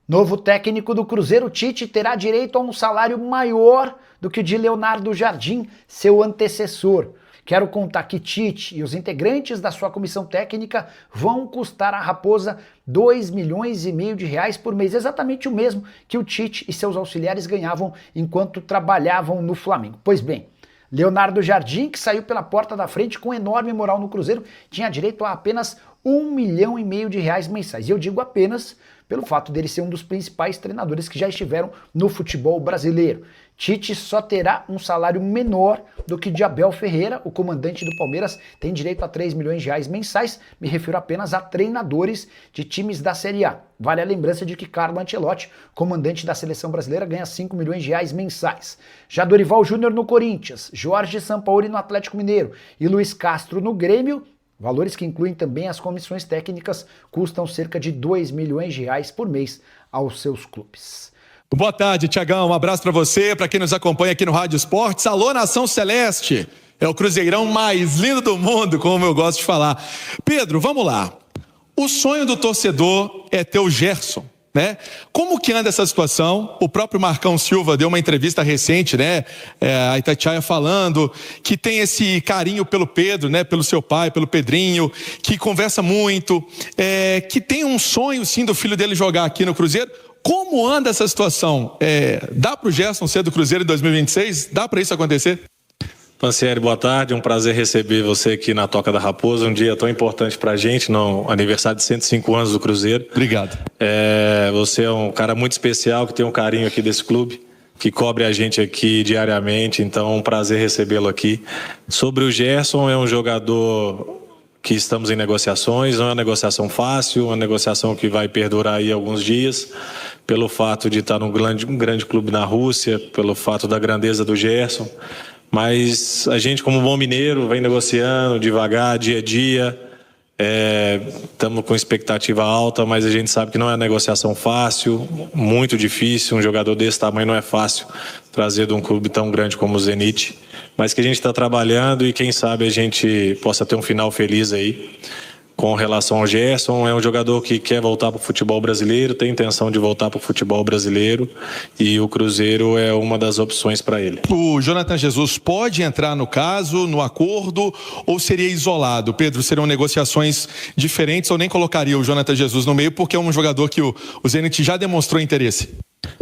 Novo técnico do Cruzeiro, Tite, terá direito a um salário maior do que o de Leonardo Jardim, seu antecessor. Quero contar que Tite e os integrantes da sua comissão técnica vão custar à Raposa 2,5 milhões de reais por mês, exatamente o mesmo que o Tite e seus auxiliares ganhavam enquanto trabalhavam no Flamengo. Pois bem, Leonardo Jardim, que saiu pela porta da frente com enorme moral no Cruzeiro, tinha direito a apenas 1,5 milhão de reais mensais. E eu digo apenas pelo fato dele ser um dos principais treinadores que já estiveram no futebol brasileiro. Tite só terá um salário menor do que de Abel Ferreira, o comandante do Palmeiras, tem direito a 3 milhões de reais mensais, me refiro apenas a treinadores de times da Série A. Vale a lembrança de que Carlo Ancelotti, comandante da seleção brasileira, ganha 5 milhões de reais mensais. Já Dorival Júnior no Corinthians, Jorge Sampaoli no Atlético Mineiro e Luiz Castro no Grêmio, valores que incluem também as comissões técnicas, custam cerca de 2 milhões de reais por mês aos seus clubes. Boa tarde, Tiagão. Um abraço para você, para quem nos acompanha aqui no Rádio Esportes. Alô, Nação Celeste. É o Cruzeirão mais lindo do mundo, como eu gosto de falar. Pedro, vamos lá. O sonho do torcedor é ter o Gerson, né? Como que anda essa situação? O próprio Marcão Silva deu uma entrevista recente, né? A Itatiaia falando que tem esse carinho pelo Pedro, né? Pelo seu pai, pelo Pedrinho, que conversa muito, que tem um sonho, sim, do filho dele jogar aqui no Cruzeiro. Como anda essa situação? Dá para o Gerson ser do Cruzeiro em 2026? Dá para isso acontecer? Pansieri, boa tarde. Um prazer receber você aqui na Toca da Raposa. Um dia tão importante para a gente, no aniversário de 105 anos do Cruzeiro. Obrigado. Você é um cara muito especial, que tem um carinho aqui desse clube, que cobre a gente aqui diariamente. Então, é um prazer recebê-lo aqui. Sobre o Gerson, é um jogador que estamos em negociações. Não é uma negociação fácil, uma negociação que vai perdurar aí alguns dias, pelo fato de estar num grande clube na Rússia, pelo fato da grandeza do Gerson. Mas a gente, como bom mineiro, vem negociando devagar, dia a dia. Estamos com expectativa alta, mas a gente sabe que não é negociação fácil, muito difícil. Um jogador desse tamanho não é fácil trazer de um clube tão grande como o Zenit. Mas que a gente está trabalhando e quem sabe a gente possa ter um final feliz aí. Com relação ao Gerson, é um jogador que quer voltar para o futebol brasileiro, tem intenção de voltar para o futebol brasileiro e o Cruzeiro é uma das opções para ele. O Jonathan Jesus pode entrar no caso, no acordo, ou seria isolado? Pedro, seriam negociações diferentes ou nem colocaria o Jonathan Jesus no meio porque é um jogador que o Zenit já demonstrou interesse?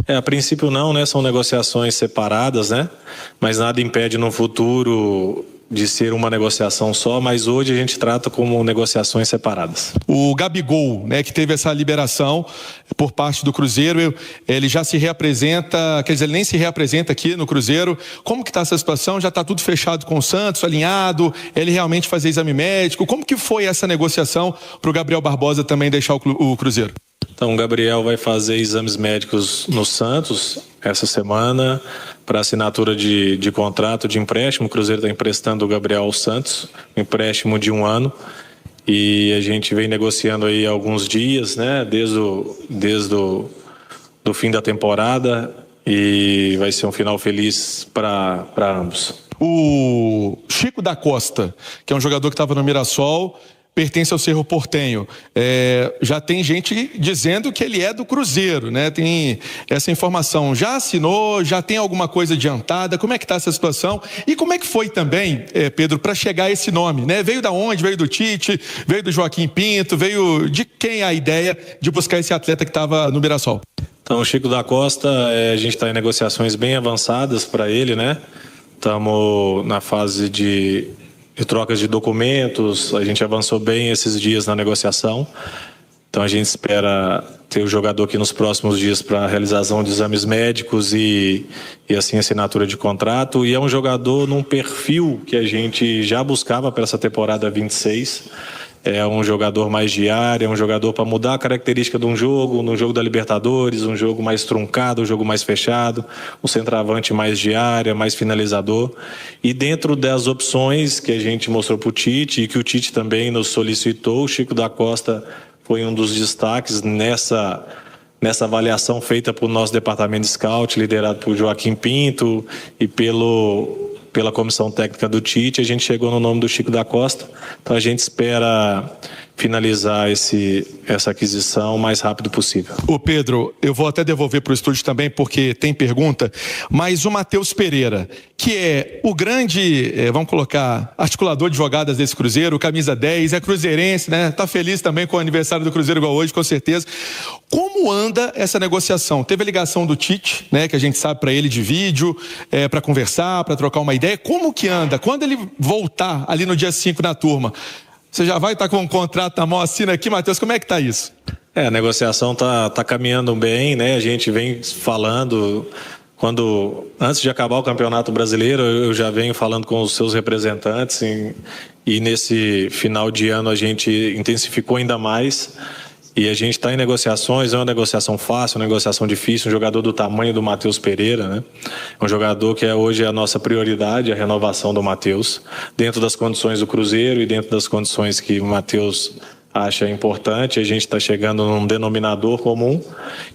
A princípio não, né? São negociações separadas, né? Mas nada impede no futuro de ser uma negociação só, mas hoje a gente trata como negociações separadas. O Gabigol, né, que teve essa liberação por parte do Cruzeiro, ele já se reapresenta, quer dizer, ele nem se reapresenta aqui no Cruzeiro. Como que está essa situação? Já está tudo fechado com o Santos, alinhado? Ele realmente fazer exame médico? Como que foi essa negociação para o Gabriel Barbosa também deixar o Cruzeiro? Então, o Gabriel vai fazer exames médicos no Santos essa semana para assinatura de contrato de empréstimo. O Cruzeiro está emprestando o Gabriel ao Santos, um empréstimo de 1 ano. E a gente vem negociando aí há alguns dias, né? Desde do fim da temporada, e vai ser um final feliz para ambos. O Chico da Costa, que é um jogador que estava no Mirassol, pertence ao Cerro Porteño. Já tem gente dizendo que ele é do Cruzeiro, né? Tem essa informação. Já assinou? Já tem alguma coisa adiantada? Como é que está essa situação? E como é que foi também, Pedro, para chegar a esse nome, né? Veio da onde? Veio do Tite? Veio do Joaquim Pinto? Veio de quem a ideia de buscar esse atleta que estava no Mirassol? Então, o Chico da Costa, a gente está em negociações bem avançadas para ele, né? Estamos na fase de trocas de documentos, a gente avançou bem esses dias na negociação. Então a gente espera ter o jogador aqui nos próximos dias para a realização de exames médicos e assim assinatura de contrato. E é um jogador num perfil que a gente já buscava para essa temporada 26. É um jogador mais de área, é um jogador para mudar a característica de um jogo, no jogo da Libertadores, um jogo mais truncado, um jogo mais fechado, um centroavante mais de área, mais finalizador. E dentro das opções que a gente mostrou para o Tite e que o Tite também nos solicitou, o Chico da Costa foi um dos destaques nessa avaliação feita por nosso departamento de scout, liderado por Joaquim Pinto e pela comissão técnica do Tite. A gente chegou no nome do Chico da Costa. Então a gente espera finalizar essa aquisição o mais rápido possível. Ô Pedro, eu vou até devolver para o estúdio também, porque tem pergunta, mas o Matheus Pereira, que é o grande, vamos colocar, articulador de jogadas desse Cruzeiro, camisa 10, é cruzeirense, né? Tá feliz também com o aniversário do Cruzeiro igual hoje, com certeza. Como anda essa negociação? Teve a ligação do Tite, né, que a gente sabe, para ele de vídeo, para conversar, para trocar uma ideia. Como que anda? Quando ele voltar ali no dia 5 na turma, você já vai estar com um contrato na mão, assina aqui, Matheus, como é que tá isso? A negociação tá caminhando bem, né? A gente vem falando, antes de acabar o Campeonato Brasileiro, eu já venho falando com os seus representantes e nesse final de ano a gente intensificou ainda mais. E a gente está em negociações, é uma negociação fácil, uma negociação difícil, um jogador do tamanho do Matheus Pereira, né? Um jogador que hoje é a nossa prioridade, a renovação do Matheus, dentro das condições do Cruzeiro e dentro das condições que o Matheus acha importante. A gente está chegando num denominador comum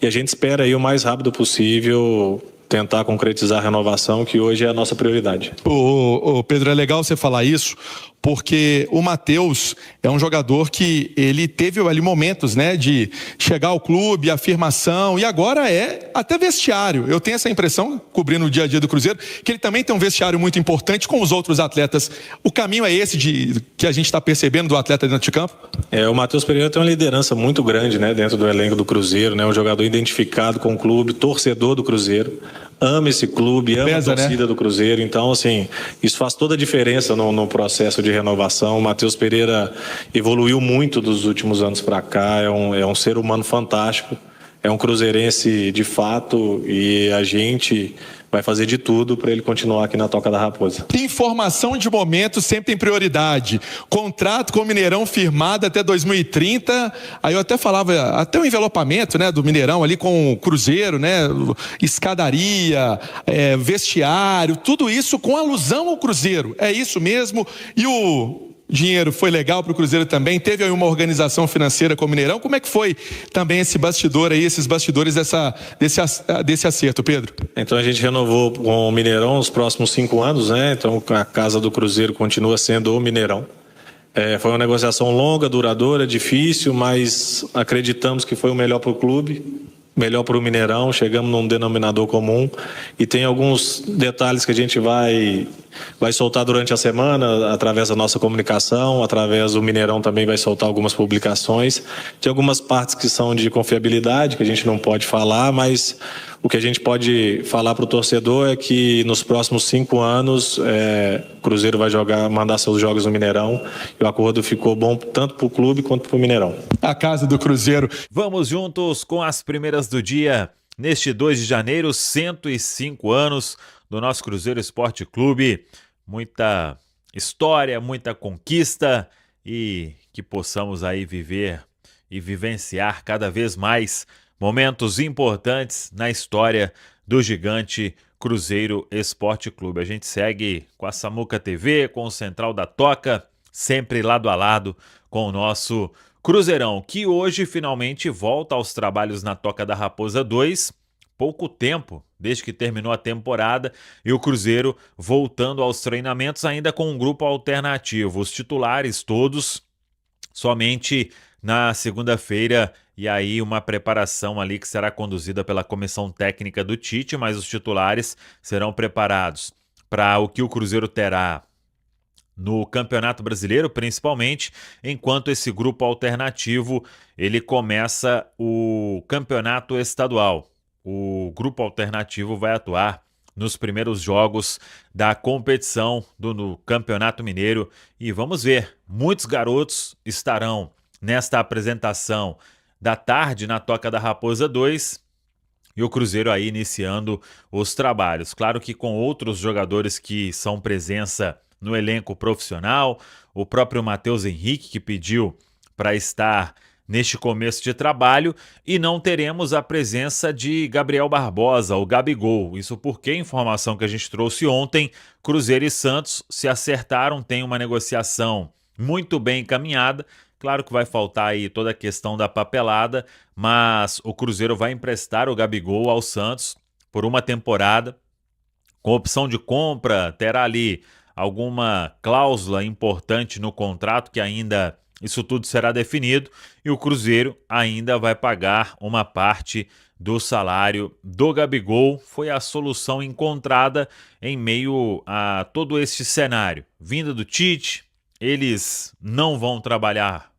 e a gente espera aí o mais rápido possível tentar concretizar a renovação, que hoje é a nossa prioridade. Ô Pedro, é legal você falar isso, porque o Matheus é um jogador que ele teve ali momentos, né, de chegar ao clube, afirmação, e agora é até vestiário. Eu tenho essa impressão, cobrindo o dia a dia do Cruzeiro, que ele também tem um vestiário muito importante com os outros atletas. O caminho é esse que a gente está percebendo do atleta dentro de campo? O Matheus Pereira tem uma liderança muito grande, né, dentro do elenco do Cruzeiro, né, um jogador identificado com o clube, torcedor do Cruzeiro, ama esse clube, ama a torcida, né, do Cruzeiro. Então, assim, isso faz toda a diferença no processo de renovação. O Matheus Pereira evoluiu muito dos últimos anos para cá, é um ser humano fantástico, é um cruzeirense de fato e a gente vai fazer de tudo para ele continuar aqui na Toca da Raposa. Informação de momento sempre tem prioridade. Contrato com o Mineirão firmado até 2030. Aí eu até falava, até o envelopamento, né, do Mineirão ali com o Cruzeiro, né, escadaria, vestiário, tudo isso com alusão ao Cruzeiro. É isso mesmo. E o dinheiro foi legal para o Cruzeiro também? Teve aí uma organização financeira com o Mineirão? Como é que foi também esse bastidor aí, esses bastidores desse acerto, Pedro? Então a gente renovou com o Mineirão os próximos 5 anos, né? Então a casa do Cruzeiro continua sendo o Mineirão. Foi uma negociação longa, duradoura, difícil, mas acreditamos que foi o melhor para o clube, melhor para o Mineirão. Chegamos num denominador comum e tem alguns detalhes que a gente vai soltar durante a semana através da nossa comunicação, através do Mineirão também vai soltar algumas publicações. Tem algumas partes que são de confiabilidade que a gente não pode falar, mas o que a gente pode falar para o torcedor é que nos próximos 5 anos o Cruzeiro vai mandar seus jogos no Mineirão e o acordo ficou bom tanto para o clube quanto para o Mineirão. A casa do Cruzeiro. Vamos juntos com as primeiras do dia. Neste 2 de janeiro, 105 anos do nosso Cruzeiro Esporte Clube. Muita história, muita conquista e que possamos aí viver e vivenciar cada vez mais momentos importantes na história do gigante Cruzeiro Esporte Clube. A gente segue com a Samuca TV, com o Central da Toca, sempre lado a lado com o nosso Cruzeirão, que hoje finalmente volta aos trabalhos na Toca da Raposa 2. Pouco tempo desde que terminou a temporada e o Cruzeiro voltando aos treinamentos ainda com um grupo alternativo. Os titulares todos somente na segunda-feira e aí uma preparação ali que será conduzida pela comissão técnica do Tite, mas os titulares serão preparados para o que o Cruzeiro terá no Campeonato Brasileiro, principalmente, enquanto esse grupo alternativo ele começa o Campeonato Estadual. O grupo alternativo vai atuar nos primeiros jogos da competição no Campeonato Mineiro e vamos ver, muitos garotos estarão nesta apresentação da tarde na Toca da Raposa 2 e o Cruzeiro aí iniciando os trabalhos. Claro que com outros jogadores que são presença no elenco profissional, o próprio Matheus Henrique que pediu para estar neste começo de trabalho, e não teremos a presença de Gabriel Barbosa, o Gabigol. Isso porque a informação que a gente trouxe ontem, Cruzeiro e Santos se acertaram, tem uma negociação muito bem encaminhada. Claro que vai faltar aí toda a questão da papelada, mas o Cruzeiro vai emprestar o Gabigol ao Santos por uma temporada, com opção de compra, terá ali alguma cláusula importante no contrato que ainda isso tudo será definido e o Cruzeiro ainda vai pagar uma parte do salário do Gabigol. Foi a solução encontrada em meio a todo este cenário. Vinda do Tite, eles não vão trabalhar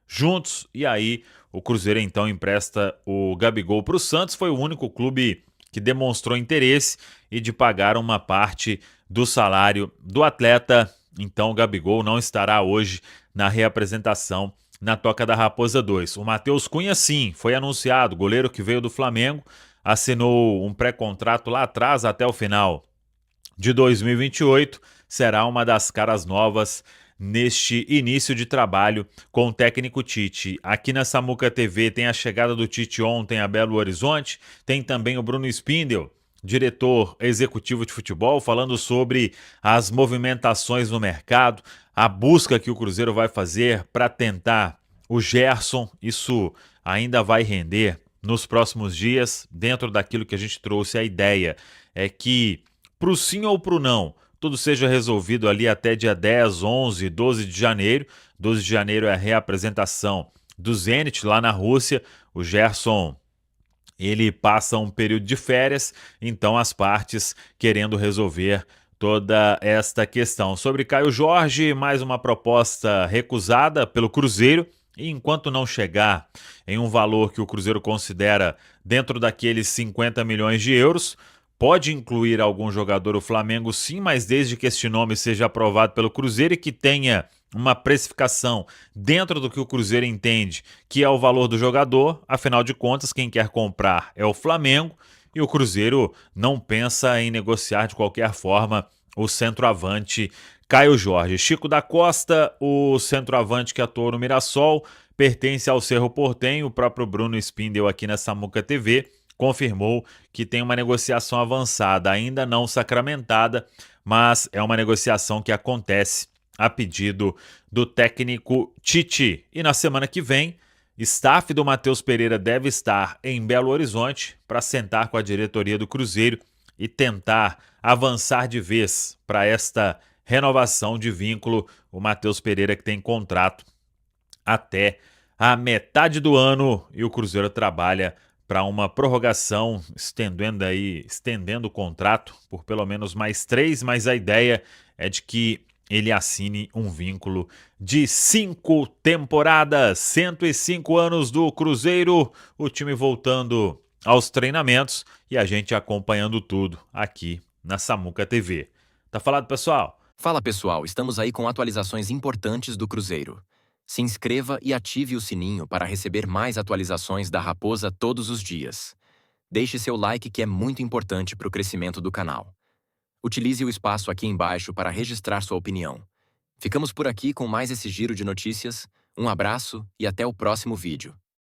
juntos e aí o Cruzeiro então empresta o Gabigol para o Santos. Foi o único clube que demonstrou interesse e de pagar uma parte do salário do atleta. Então o Gabigol não estará hoje na reapresentação na Toca da Raposa 2. O Matheus Cunha, sim, foi anunciado, goleiro que veio do Flamengo, assinou um pré-contrato lá atrás até o final de 2028, será uma das caras novas neste início de trabalho com o técnico Tite. Aqui na Samuca TV tem a chegada do Tite ontem a Belo Horizonte, tem também o Bruno Spindel, diretor executivo de futebol, falando sobre as movimentações no mercado, a busca que o Cruzeiro vai fazer para tentar o Gerson. Isso ainda vai render nos próximos dias, dentro daquilo que a gente trouxe. A ideia é que, pro sim ou pro não, tudo seja resolvido ali até dia 10, 11, 12 de janeiro. 12 de janeiro é a reapresentação do Zenit lá na Rússia. O Gerson, ele passa um período de férias, então as partes querendo resolver toda esta questão. Sobre Caio Jorge, mais uma proposta recusada pelo Cruzeiro, e enquanto não chegar em um valor que o Cruzeiro considera dentro daqueles 50 milhões de euros, pode incluir algum jogador o Flamengo sim, mas desde que este nome seja aprovado pelo Cruzeiro e que tenha uma precificação dentro do que o Cruzeiro entende que é o valor do jogador. Afinal de contas, quem quer comprar é o Flamengo e o Cruzeiro não pensa em negociar de qualquer forma o centroavante Caio Jorge. Chico da Costa, o centroavante que atuou no Mirassol, pertence ao Cerro Porteño. O próprio Bruno Spindel aqui na Samuca TV confirmou que tem uma negociação avançada, ainda não sacramentada, mas é uma negociação que acontece a pedido do técnico Tite. E na semana que vem, staff do Matheus Pereira deve estar em Belo Horizonte para sentar com a diretoria do Cruzeiro e tentar avançar de vez para esta renovação de vínculo. O Matheus Pereira que tem contrato até a metade do ano e o Cruzeiro trabalha para uma prorrogação, estendendo o contrato por pelo menos mais 3, mas a ideia é de que ele assine um vínculo de 5 temporadas, 105 anos do Cruzeiro, o time voltando aos treinamentos e a gente acompanhando tudo aqui na Samuca TV. Tá falado, pessoal? Fala pessoal, estamos aí com atualizações importantes do Cruzeiro. Se inscreva e ative o sininho para receber mais atualizações da Raposa todos os dias. Deixe seu like que é muito importante para o crescimento do canal. Utilize o espaço aqui embaixo para registrar sua opinião. Ficamos por aqui com mais esse giro de notícias. Um abraço e até o próximo vídeo.